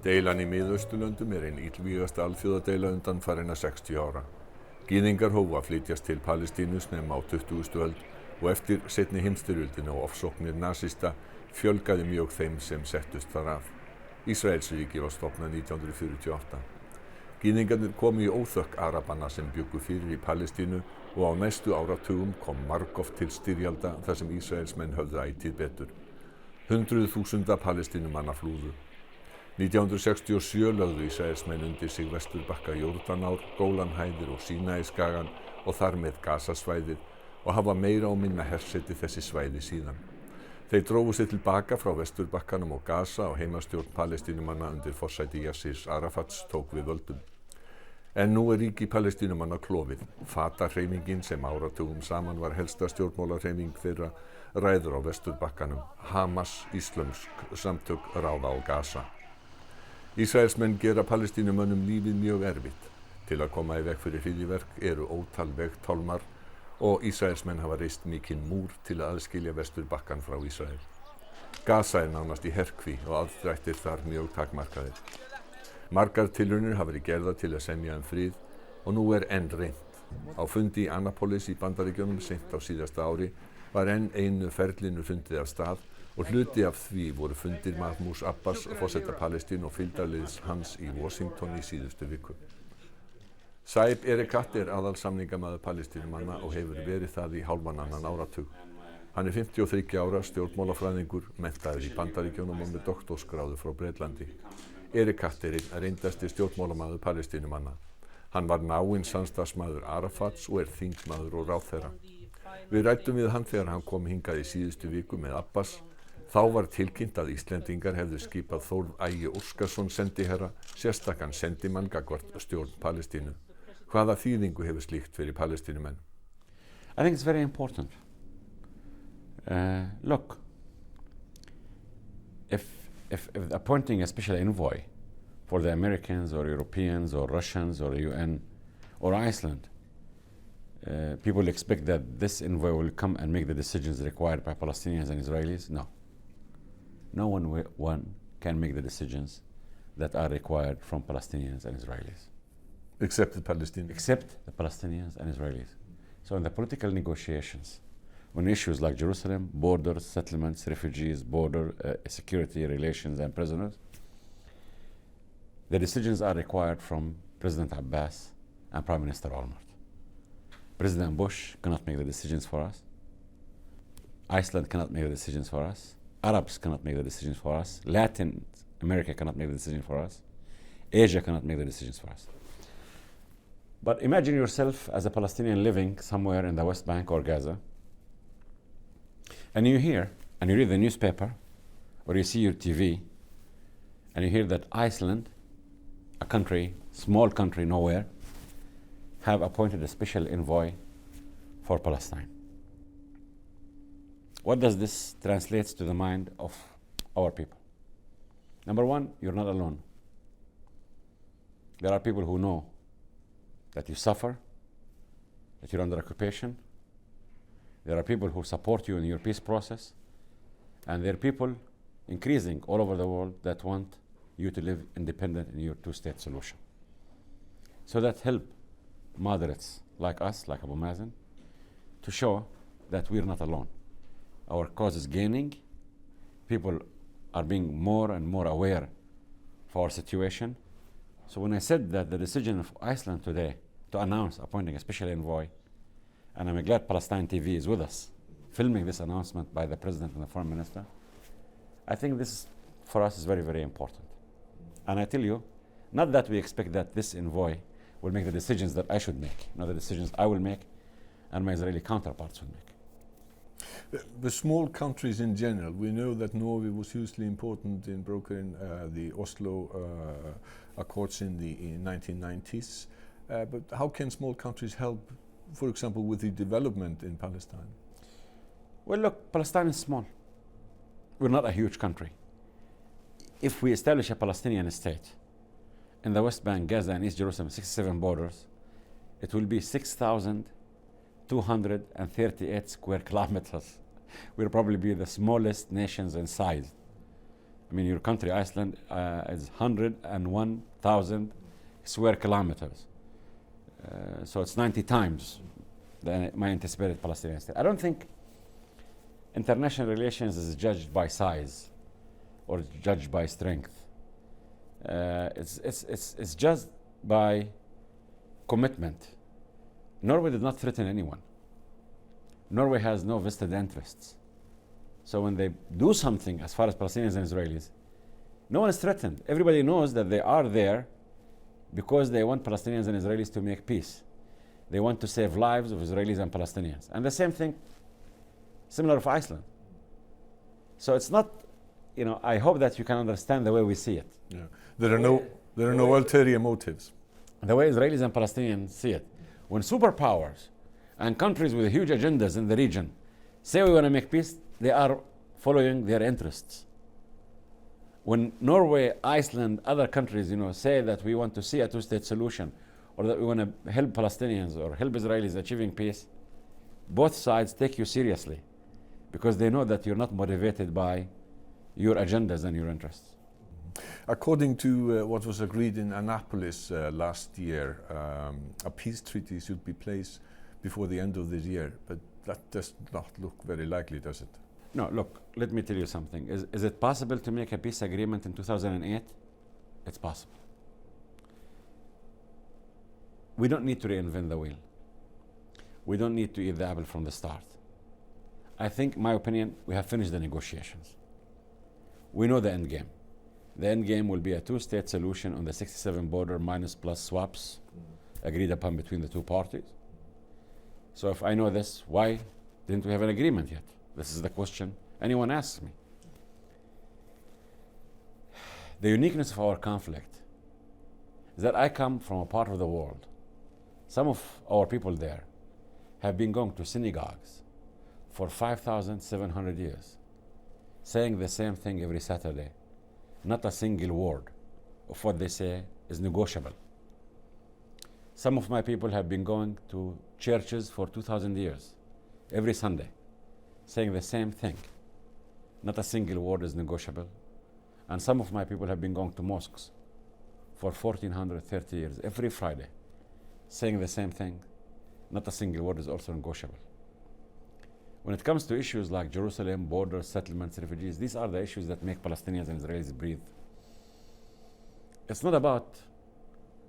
Deilan í Miðausturlöndum ein illvígasta alþjóðadeila undanfarinna 60 ára. Gyðingar hófu að flytjast til Palestínu snemma á 20. öld og eftir seinni heimsstyrjöldina og ofsóknir nasista fjölgaði mjög þeim sem settust þar að. Ísraelsríki var stofnað 1948. Gyðingarnir komu í óþökk arabanna sem bjuggu fyrir í Palestínu og á næstu áratugum kom margoft til styrjalda þar sem Ísraelsmenn höfðu ætíð betur. 100.000 Palestínumanna flúðu. 1967 lögðu Ísraelsmenn undir sig vesturbakka Jórdanár, Gólanhæðir og Sínaískagann og þar með Gasasvæðið og hafa meira og minna herseti þessi svæði síðan. Þeir drógu sig tilbaka frá vesturbakkanum og Gaza og heimastjórn Palestínumanna undir forsæti Yassir Arafats tók við völdum. En nú ríki Palestínumanna klofið. Fatah-hreyfingin sem áratugum saman var helsta stjórnmálahreyfing þeirra ræður á vesturbakkanum. Hamas, íslömsk samtök ráða á Gaza. Ísraelsmenn gera Palestínumönnum lífið mjög erfitt. Til að koma í veg fyrir hryðjuverk eru ótal vegtálmar og Ísraelsmenn hafa reist mikinn múr til að aðskilja vesturbakkann frá Ísrael. Gaza nánast í herkví og aðdrættir þar mjög takmarkaðir. Margar tilraunir hafa verið gerðar til að semja frið og nú enn reynt. Á fundi í Annapolis í Bandaríkjunum seint á síðasta ári var enn einu ferlinu fundið af stað og hluti af því voru fundir Mahmoud Abbas, forseta Palestínu og fylgdarliðs hans í Washington í síðustu viku. Saeb Erekat aðalsamningamaður Palestínumanna og hefur verið það í hálfan annan áratug. Hann 53 ára, stjórnmálafræðingur, menntaður í Bandaríkjunum og með doktorsgráðu frá Bretlandi. Erekat reyndasti stjórnmálamaður Palestínumanna. Hann var náinn samstarfsmaður Arafats og þingmaður og ráðherra. Við ræddum við hann þegar hann kom hingað í síðustu viku með Abbas. Þá var tilkynnt að Íslendingar hefðu skipað Þórð Ægi Óskarsson sendiherra, sérstakan sendimann gagnvart stjórn Palestínu. Hvaða þýðingu hefur slíkt fyrir Palestínumenn? I think it's very important. Look, if appointing a special envoy for the Americans or Europeans or Russians or UN or Iceland, people expect that this envoy will come and make the decisions required by Palestinians and Israelis. No. No one can make the decisions that are required from Palestinians and Israelis. Except the Palestinians? Except the Palestinians and Israelis. So in the political negotiations, on issues like Jerusalem, borders, settlements, refugees, border, security, relations, and prisoners, the decisions are required from President Abbas and Prime Minister Olmert. President Bush cannot make the decisions for us. Iceland cannot make the decisions for us. Arabs cannot make the decisions for us. Latin America cannot make the decisions for us. Asia cannot make the decisions for us. But imagine yourself as a Palestinian living somewhere in the West Bank or Gaza, and you hear, and you read the newspaper, or you see your TV, and you hear that Iceland, a country, small country nowhere, have appointed a special envoy for Palestine. What does this translate to the mind of our people? Number one, you're not alone. There are people who know that you suffer, that you're under occupation. There are people who support you in your peace process. And there are people increasing all over the world that want you to live independent in your two-state solution. So that help moderates like us, like Abu Mazen, to show that we're not alone. Our cause is gaining. People are being more and more aware of our situation. So when I said that the decision of Iceland today to announce appointing a special envoy, and I'm glad Palestine TV is with us, filming this announcement by the President and the Foreign Minister, I think this for us is very, very important. And I tell you, not that we expect that this envoy will make the decisions that I should make, not the decisions I will make and my Israeli counterparts will make. The small countries in general, we know that Norway was hugely important in brokering the Oslo Accords in the 1990s. But how can small countries help, for example, with the development in Palestine? Well, look, Palestine is small. We're not a huge country. If we establish a Palestinian state in the West Bank, Gaza, and East Jerusalem, 67 borders, it will be 6,238 square kilometers. We'll probably be the smallest nations in size I mean, your country, Iceland, is 101,000 square kilometers. So it's 90 times my anticipated Palestinian state. I don't think international relations is judged by size or judged by strength. It's judged by commitment. Norway did not threaten anyone. Norway has no vested interests. So when they do something as far as Palestinians and Israelis, no one is threatened. Everybody knows that they are there because they want Palestinians and Israelis to make peace. They want to save lives of Israelis and Palestinians. And the same thing, similar for Iceland. So it's not, I hope that you can understand the way we see it. Yeah. There are no ulterior motives. The way Israelis and Palestinians see it. When superpowers and countries with huge agendas in the region say we want to make peace, they are following their interests. When Norway, Iceland, other countries, say that we want to see a two-state solution, or that we want to help Palestinians or help Israelis achieving peace, both sides take you seriously because they know that you're not motivated by your agendas and your interests. According to what was agreed in Annapolis last year, a peace treaty should be placed before the end of this year, but that does not look very likely, does it? No, look, let me tell you something. Is it possible to make a peace agreement in 2008? It's possible. We don't need to reinvent the wheel. We don't need to eat the apple from the start. I think, in my opinion, we have finished the negotiations. We know the end game. The end game will be a two-state solution on the 67 border minus plus swaps agreed upon between the two parties. So if I know this, why didn't we have an agreement yet? This is the question anyone asks me. The uniqueness of our conflict is that I come from a part of the world. Some of our people there have been going to synagogues for 5,700 years, saying the same thing every Saturday. Not a single word of what they say is negotiable. Some of my people have been going to churches for 2,000 years, every Sunday, saying the same thing. Not a single word is negotiable. And some of my people have been going to mosques for 1,430 years, every Friday, saying the same thing. Not a single word is also negotiable. When it comes to issues like Jerusalem, borders, settlements, refugees, these are the issues that make Palestinians and Israelis breathe. It's not about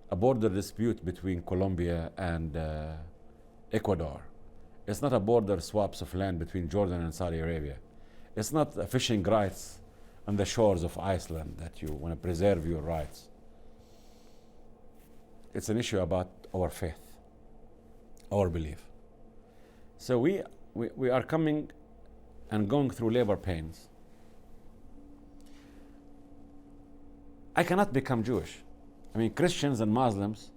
a border dispute between Colombia and Ecuador. It's not a border swaps of land between Jordan and Saudi Arabia. It's not a fishing rights on the shores of Iceland that you want to preserve your rights. It's an issue about our faith, our belief. So we are coming and going through labor pains. I cannot become Jewish. I mean, Christians and Muslims,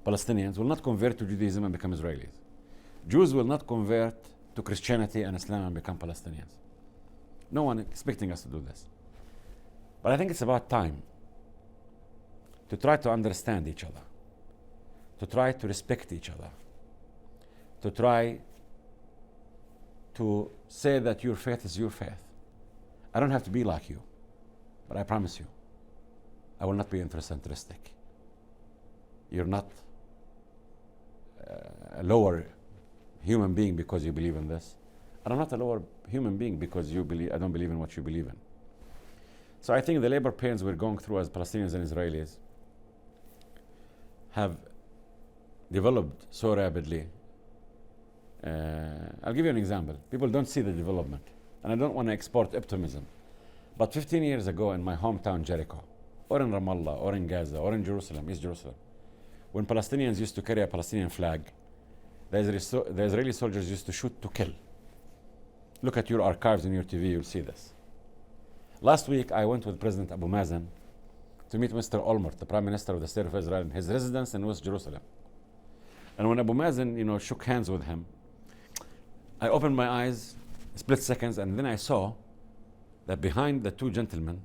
Palestinians, will not convert to Judaism and become Israelis. Jews will not convert to Christianity and Islam and become Palestinians. No one is expecting us to do this. But I think it's about time to try to understand each other, to try to respect each other, to try to say that your faith is your faith. I don't have to be like you, but I promise you, I will not be intercentristic. You're not a lower human being because you believe in this. And I'm not a lower human being because I don't believe in what you believe in. So I think the labor pains we're going through as Palestinians and Israelis have developed so rapidly. I'll give you an example. People don't see the development, and I don't want to export optimism. But 15 years ago in my hometown Jericho, or in Ramallah, or in Gaza, or in Jerusalem, East Jerusalem, when Palestinians used to carry a Palestinian flag, the Israeli soldiers used to shoot to kill. Look at your archives in your TV, you'll see this. Last week, I went with President Abu Mazen to meet Mr. Olmert, the Prime Minister of the State of Israel, in his residence in West Jerusalem. And when Abu Mazen, shook hands with him, I opened my eyes, split seconds, and then I saw that behind the two gentlemen,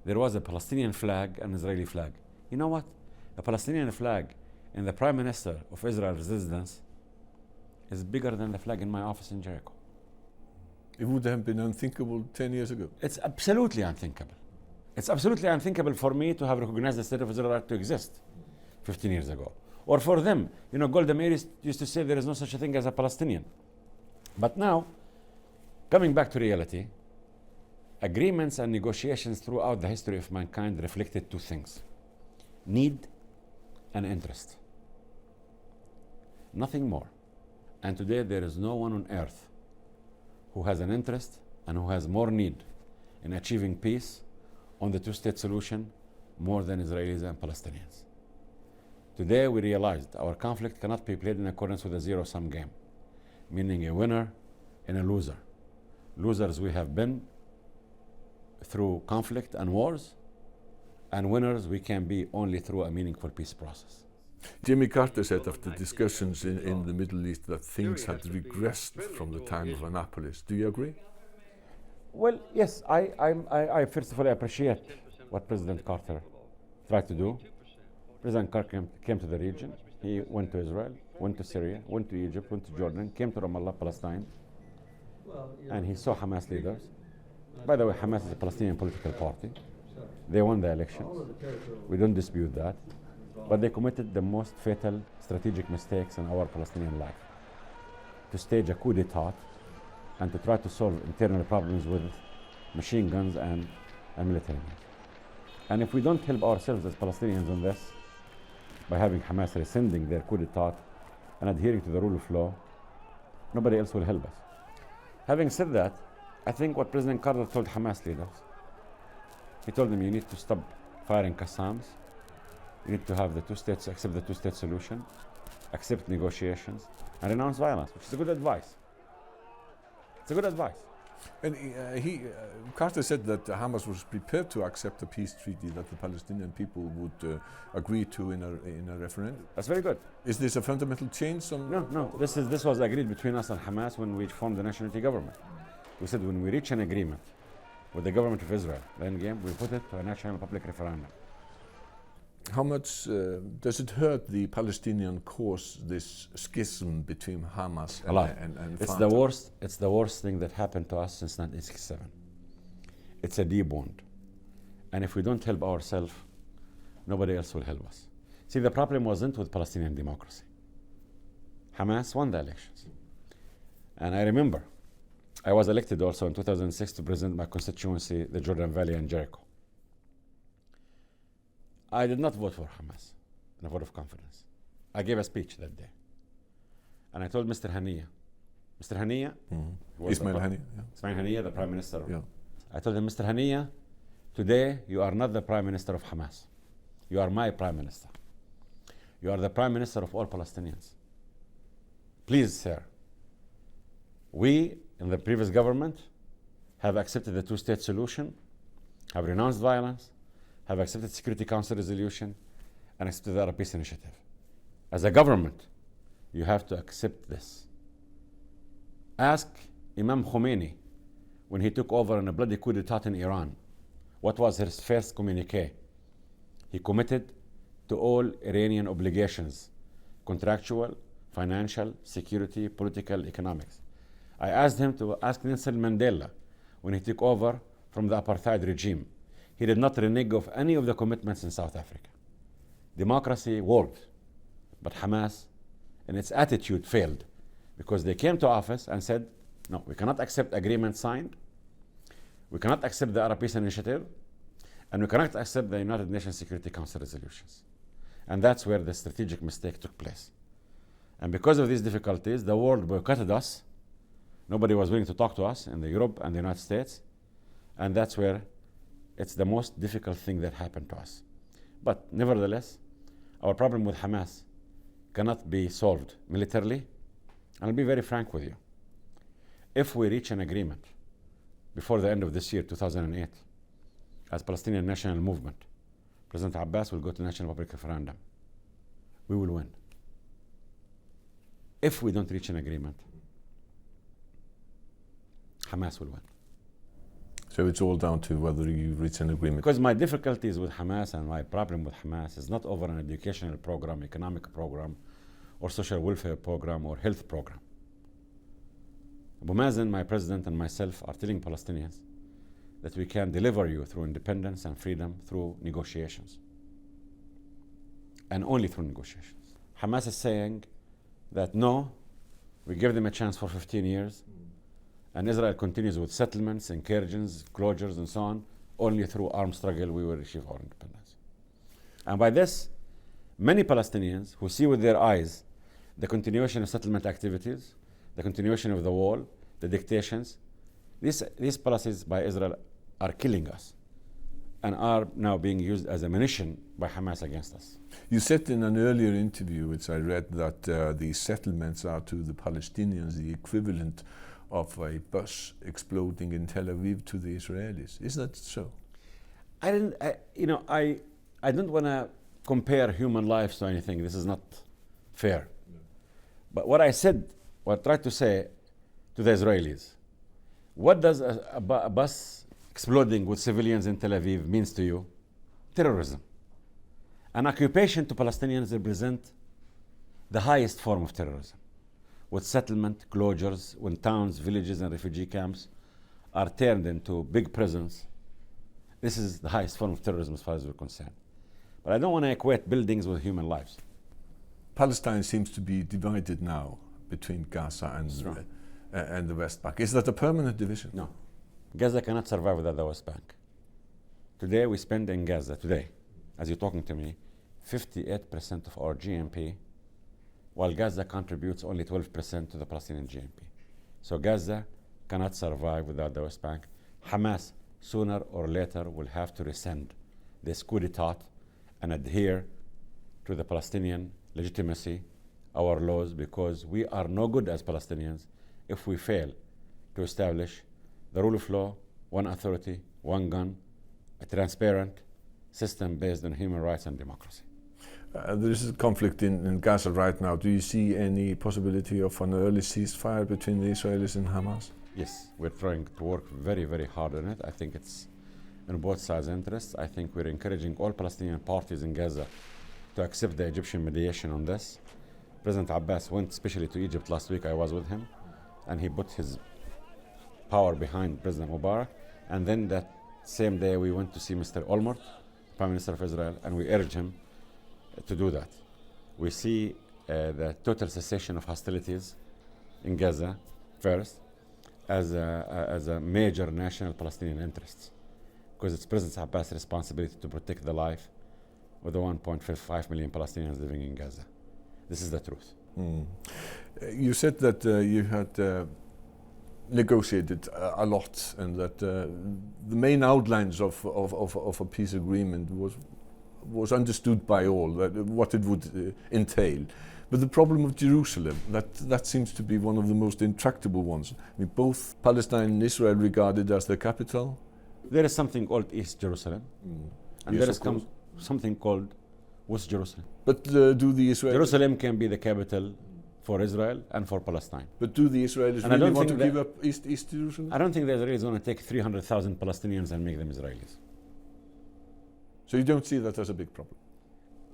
there was a Palestinian flag and an Israeli flag. You know what? The Palestinian flag in the Prime Minister of Israel's residence is bigger than the flag in my office in Jericho. It would have been unthinkable 10 years ago. It's absolutely unthinkable. It's absolutely unthinkable for me to have recognized the state of Israel to exist 15 years ago. Or for them, Golda Meir used to say there is no such a thing as a Palestinian. But now, coming back to reality, agreements and negotiations throughout the history of mankind reflected two things: need and interest. Nothing more. And today there is no one on earth who has an interest and who has more need in achieving peace on the two-state solution more than Israelis and Palestinians. Today we realized our conflict cannot be played in accordance with a zero-sum game, meaning a winner and a loser. Losers we have been through conflict and wars, and winners we can be only through a meaningful peace process. Jimmy Carter said after discussions in the Middle East that things had regressed from the time of Annapolis. Do you agree? Well, yes, I first of all appreciate what President Carter tried to do. President Carter came to the region. He went to Israel, went to Syria, went to Egypt, went to Jordan, came to Ramallah, Palestine, and he saw Hamas leaders. By the way, Hamas is a Palestinian political party. They won the elections. We don't dispute that. But they committed the most fatal strategic mistakes in our Palestinian life: to stage a coup d'etat and to try to solve internal problems with machine guns and military means. And if we don't help ourselves as Palestinians on this, by having Hamas rescinding their coup d'etat and adhering to the rule of law, nobody else will help us. Having said that, I think what President Carter told Hamas leaders, he told them, you need to stop firing Qassams, you need to have the two states, accept the two-state solution, accept negotiations, and renounce violence, which is a good advice. It's a good advice. And Carter said that Hamas was prepared to accept a peace treaty that the Palestinian people would agree to in a referendum. That's very good. Is this a fundamental change? No. This was agreed between us and Hamas when we formed the national unity government. We said when we reach an agreement with the government of Israel, then we put it to a national public referendum. How much does it hurt the Palestinian cause, this schism between Hamas and Fatah? It's the worst thing that happened to us since 1967. It's a deep wound. And if we don't help ourselves, nobody else will help us. See, the problem wasn't with Palestinian democracy. Hamas won the elections. And I remember, I was elected also in 2006 to represent my constituency, the Jordan Valley and Jericho. I did not vote for Hamas in a vote of confidence. I gave a speech that day. And I told Mr. Haniya, Ismail Haniya, Ismail Haniya, the Prime Minister. Yeah. I told him, Mr. Haniya, today you are not the Prime Minister of Hamas. You are my Prime Minister. You are the Prime Minister of all Palestinians. Please, sir, we in the previous government have accepted the two-state solution, have renounced violence, have accepted Security Council resolution, and accepted the Arab Peace Initiative. As a government, you have to accept this. Ask Imam Khomeini, when he took over in a bloody coup d'etat in Iran, what was his first communique? He committed to all Iranian obligations, contractual, financial, security, political, economics. I asked him to ask Nelson Mandela, when he took over from the apartheid regime, he did not renege of any of the commitments in South Africa. Democracy worked, but Hamas, in its attitude, failed because they came to office and said, no, we cannot accept agreements signed, we cannot accept the Arab Peace Initiative, and we cannot accept the United Nations Security Council resolutions. And that's where the strategic mistake took place. And because of these difficulties, the world boycotted us. Nobody was willing to talk to us in Europe and the United States. And that's where it's the most difficult thing that happened to us. But nevertheless, our problem with Hamas cannot be solved militarily. I'll be very frank with you. If we reach an agreement before the end of this year, 2008, as Palestinian National Movement, President Abbas will go to national public referendum. We will win. If we don't reach an agreement, Hamas will win. So it's all down to whether you reach an agreement. Because my difficulties with Hamas and my problem with Hamas is not over an educational program, economic program, or social welfare program, or health program. Abu Mazen, my president, and myself are telling Palestinians that we can deliver you through independence and freedom through negotiations. And only through negotiations. Hamas is saying that no, we give them a chance for 15 years, and Israel continues with settlements, incursions, closures, and so on. Only through armed struggle we will achieve our independence. And by this, many Palestinians who see with their eyes the continuation of settlement activities, the continuation of the wall, the dictations, these policies by Israel are killing us and are now being used as ammunition by Hamas against us. You said in an earlier interview, which I read, that the settlements are to the Palestinians the equivalent of a bus exploding in Tel Aviv to the Israelis. Is that so? I don't want to compare human lives to anything. This is not fair. No. But what I tried to say to the Israelis, what does a bus exploding with civilians in Tel Aviv means to you? Terrorism. An occupation to Palestinians represent the highest form of terrorism, with settlement closures, when towns, villages, and refugee camps are turned into big prisons. This is the highest form of terrorism as far as we're concerned. But I don't want to equate buildings with human lives. Palestine seems to be divided now between Gaza and the West Bank. Is that a permanent division? No. Gaza cannot survive without the West Bank. Today we spend in Gaza, as you're talking to me, 58% of our GNP, while Gaza contributes only 12% to the Palestinian GNP. So Gaza cannot survive without the West Bank. Hamas, sooner or later, will have to rescind this coup d'etat and adhere to the Palestinian legitimacy, our laws, because we are no good as Palestinians if we fail to establish the rule of law, one authority, one gun, a transparent system based on human rights and democracy. There is a conflict in Gaza right now. Do you see any possibility of an early ceasefire between the Israelis and Hamas? Yes, we're trying to work very, very hard on it. I think it's in both sides' interests. I think we're encouraging all Palestinian parties in Gaza to accept the Egyptian mediation on this. President Abbas went especially to Egypt last week. I was with him, and he put his power behind President Mubarak. And then that same day we went to see Mr. Olmert, Prime Minister of Israel, and we urged him to do that. We see the total cessation of hostilities in Gaza first as a major national Palestinian interest, because it's President Abbas' responsibility to protect the life of the 1.55 million Palestinians living in Gaza. This is the truth. You said that you had negotiated a lot, and that the main outlines of a peace agreement was understood by all, that what it would entail. But the problem of Jerusalem, that seems to be one of the most intractable ones. I mean, both Palestine and Israel regarded as the capital. There is something called East Jerusalem, and yes, there is something called West Jerusalem. But do the Israelis... Jerusalem can be the capital for Israel and for Palestine. But do the Israelis really want to give up East Jerusalem? I don't think the Israelis want to take 300,000 Palestinians and make them Israelis. So you don't see that as a big problem?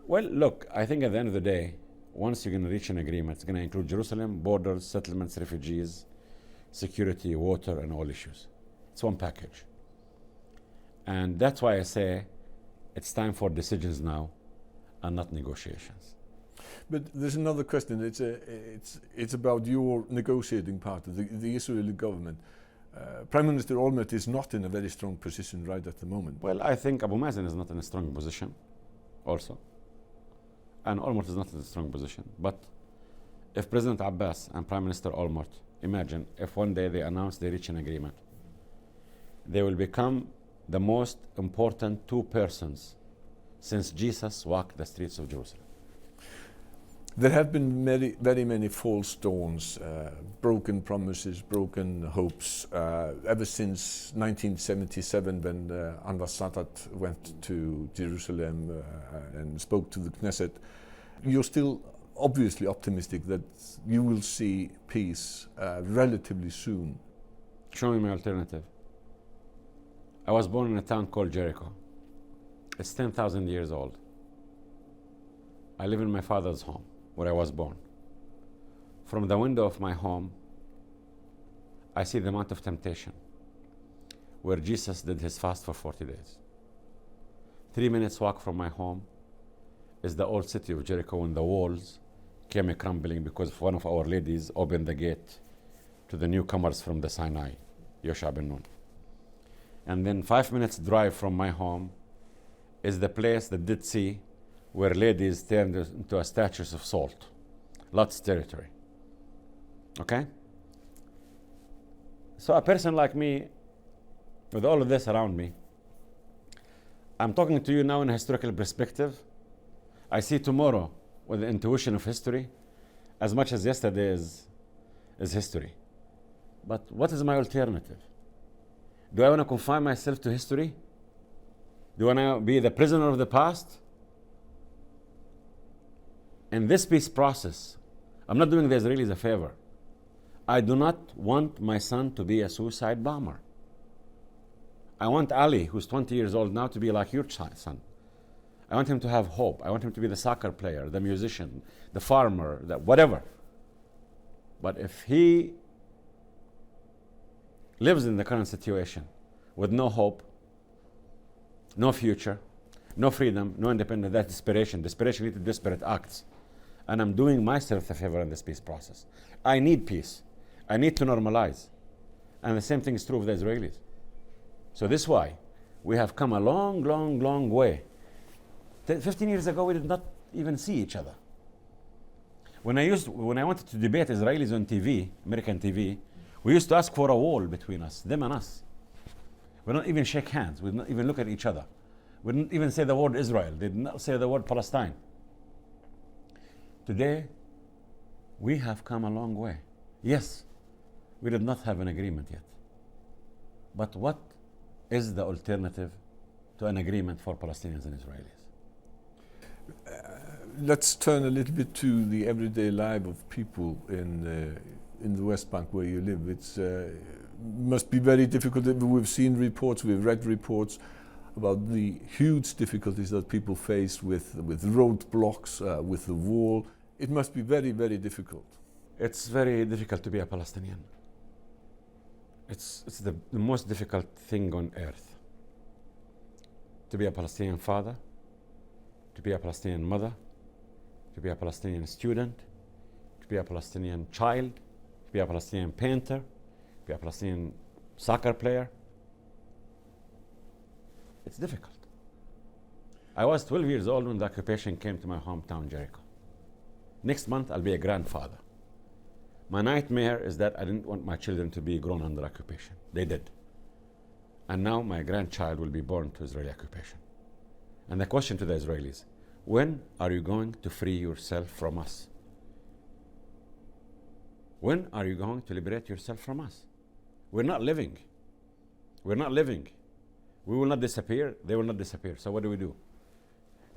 Well, look, I think at the end of the day, once you're going to reach an agreement, it's going to include Jerusalem, borders, settlements, refugees, security, water, and all issues. It's one package. And that's why I say it's time for decisions now and not negotiations. But there's another question. It's about your negotiating part of the Israeli government. Prime Minister Olmert is not in a very strong position right at the moment. Well, I think Abu Mazen is not in a strong position also. And Olmert is not in a strong position. But if President Abbas and Prime Minister Olmert, imagine if one day they announce they reach an agreement, they will become the most important two persons since Jesus walked the streets of Jerusalem. There have been very many false dawns, broken promises, broken hopes, ever since 1977 when Anwar Sadat went to Jerusalem and spoke to the Knesset. You're still obviously optimistic that you will see peace relatively soon. Show me my alternative. I was born in a town called Jericho. It's 10,000 years old. I live in my father's home, where I was born. From the window of my home, I see the mount of temptation. where Jesus did his fast for 40 days. 3 minutes walk from my home is the old city of Jericho when the walls came crumbling because one of our ladies opened the gate to the newcomers from the Sinai, Yosha ben Nun. And then 5 minutes drive from my home is the place, the Dead Sea, where ladies turned into a statues of salt. Lot's territory. Okay? So a person like me, with all of this around me, I'm talking to you now in a historical perspective. I see tomorrow with the intuition of history as much as yesterday is history. But what is my alternative? Do I want to confine myself to history? Do I want to be the prisoner of the past? In this peace process, I'm not doing the Israelis a favor. I do not want my son to be a suicide bomber. I want Ali, who's 20 years old now, to be like your son. I want him to have hope. I want him to be the soccer player, the musician, the farmer, whatever. But if he lives in the current situation with no hope, no future, no freedom, no independence, that's desperation. Desperation leads to desperate acts. And I'm doing myself a favor in this peace process. I need peace. I need to normalize. And the same thing is true of the Israelis. So this is why we have come a long, long, long way. 15 years ago, we did not even see each other. When I wanted to debate Israelis on TV, American TV, we used to ask for a wall between us, them and us. We don't even shake hands. We don't even look at each other. We didn't even say the word Israel. They did not say the word Palestine. Today, we have come a long way. Yes, we did not have an agreement yet. But what is the alternative to an agreement for Palestinians and Israelis? Let's turn a little bit to the everyday life of people in the West Bank where you live. It's must be very difficult. We've seen reports, we've read reports about the huge difficulties that people face with roadblocks, with the wall. It must be very, very difficult. It's very difficult to be a Palestinian. It's the most difficult thing on earth. To be a Palestinian father, to be a Palestinian mother, to be a Palestinian student, to be a Palestinian child, to be a Palestinian painter, to be a Palestinian soccer player. It's difficult. I was 12 years old when the occupation came to my hometown, Jericho. Next month, I'll be a grandfather. My nightmare is that I didn't want my children to be grown under occupation. They did. And now my grandchild will be born to Israeli occupation. And the question to the Israelis, when are you going to free yourself from us? When are you going to liberate yourself from us? We're not living. We're not living. We will not disappear. They will not disappear. So what do? Do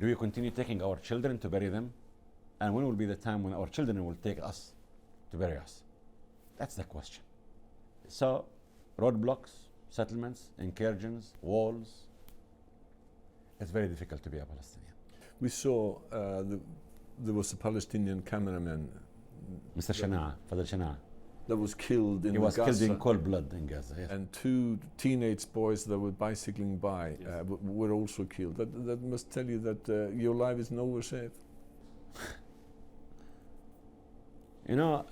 we continue taking our children to bury them? And when will be the time when our children will take us to bury us? That's the question. So roadblocks, settlements, incursions, walls. It's very difficult to be a Palestinian. We saw there was a Palestinian cameraman, Mr. Shana'a, Fadl Shana'a. That was killed in Gaza. He was killed in cold blood in Gaza. Yes. And 2 teenage boys that were bicycling by Yes. were also killed. That must tell you that your life is nowhere safe. You know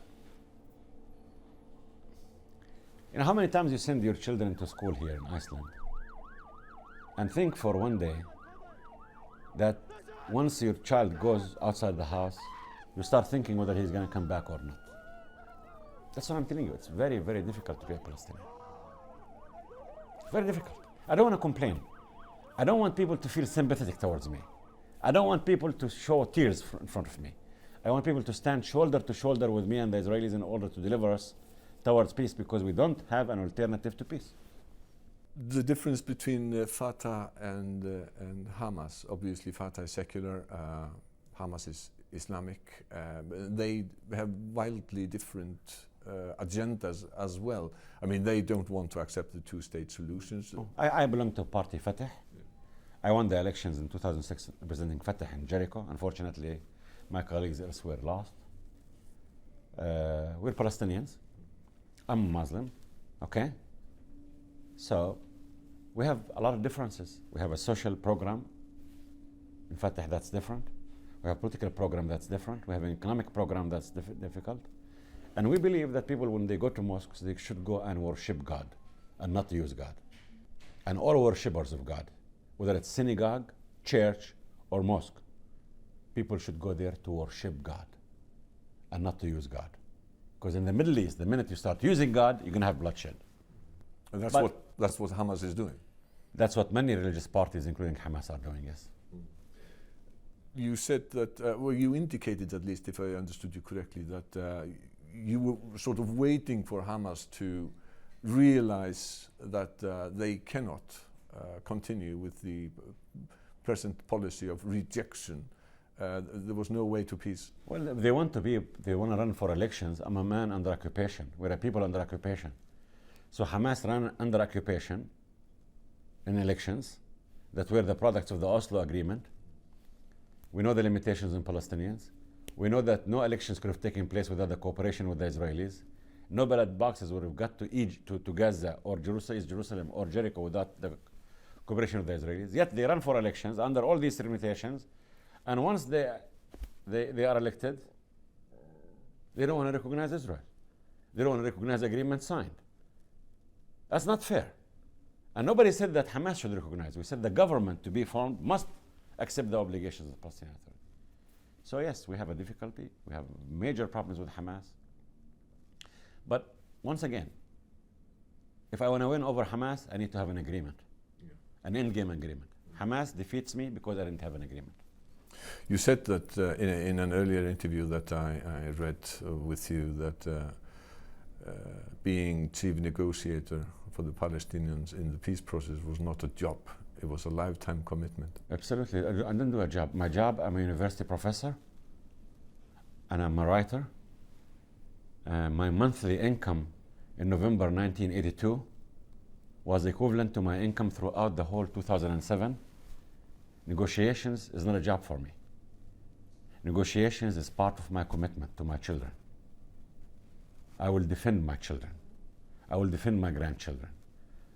how many times you send your children to school here in Iceland and think for one day that once your child goes outside the house, you start thinking whether he's going to come back or not. That's what I'm telling you. It's very, very difficult to be a Palestinian. It's very difficult. I don't want to complain. I don't want people to feel sympathetic towards me. I don't want people to show tears in front of me. I want people to stand shoulder to shoulder with me and the Israelis in order to deliver us towards peace, because we don't have an alternative to peace. The difference between Fatah and Hamas, obviously Fatah is secular, Hamas is Islamic. They have wildly different agendas as well. I mean, they don't want to accept the 2-state solutions. I belong to party Fatah. I won the elections in 2006 representing Fatah in Jericho. Unfortunately, my colleagues elsewhere lost. We're Palestinians. I'm a Muslim, okay? So We have a lot of differences. We have a social program in Fatah that's different. We have a political program that's different. We have an economic program that's difficult. And we believe that people, when they go to mosques, they should go and worship God and not use God. And all worshippers of God, whether it's synagogue, church, or mosque, people should go there to worship God and not to use God. Because in the Middle East, the minute you start using God, you're going to have bloodshed. And that's what Hamas is doing. That's what many religious parties, including Hamas, are doing, yes. You said that, well, you indicated, at least if I understood you correctly, that you were sort of waiting for Hamas to realize that they cannot continue with the present policy of rejection. There was no way to peace. Well, they want to run for elections. I'm a man under occupation. We're a people under occupation. So Hamas ran under occupation in elections that were the products of the Oslo Agreement. We know the limitations on Palestinians. We know that no elections could have taken place without the cooperation with the Israelis. No ballot boxes would have got to Egypt, to Gaza, or Jerusalem, or Jericho without the cooperation with the Israelis. Yet they run for elections under all these limitations, and once they are elected, they don't want to recognize Israel. They don't want to recognize the agreement signed. That's not fair. And nobody said that Hamas should recognize. We said the government, to be formed, must accept the obligations of the Palestinian Authority. So yes, we have a difficulty. We have major problems with Hamas. But once again, if I want to win over Hamas, I need to have an agreement, an end-game agreement. Hamas defeats me because I didn't have an agreement. You said that in an earlier interview that I read with you that being chief negotiator for the Palestinians in the peace process was not a job. It was a lifetime commitment. Absolutely. I didn't do a job. My job, I'm a university professor and I'm a writer. My monthly income in November 1982 was equivalent to my income throughout the whole 2007. Negotiations is not a job for me. Negotiations is part of my commitment to my children. I will defend my children. I will defend my grandchildren.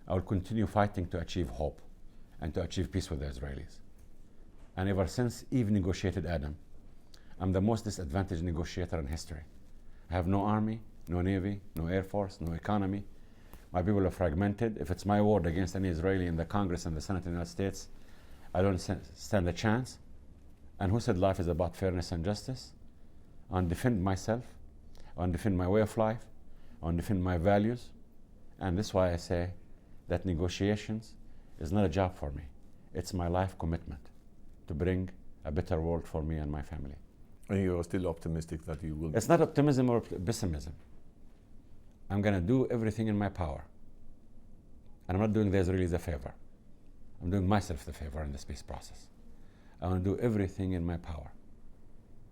I will continue fighting to achieve hope and to achieve peace with the Israelis. And ever since Eve negotiated Adam, I'm the most disadvantaged negotiator in history. I have no army, no navy, no air force, no economy. My people are fragmented. If it's my word against any Israeli in the Congress and the Senate of the United States, I don't stand a chance. And who said life is about fairness and justice? I want to defend myself. I want to defend my way of life. I want to defend my values. And this is why I say that negotiations is not a job for me. It's my life commitment to bring a better world for me and my family. And you are still optimistic that you will? It's not optimism or pessimism. I'm going to do everything in my power. And I'm not doing the Israelis a favor. I'm doing myself the favor in this peace process. I want to do everything in my power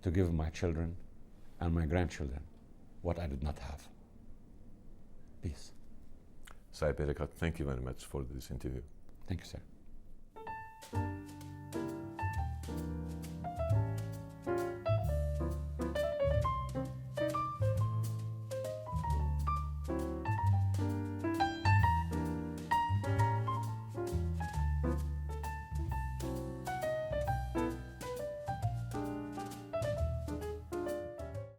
to give my children and my grandchildren what I did not have. Peace. Saeb Erekat, thank you very much for this interview. Thank you, sir.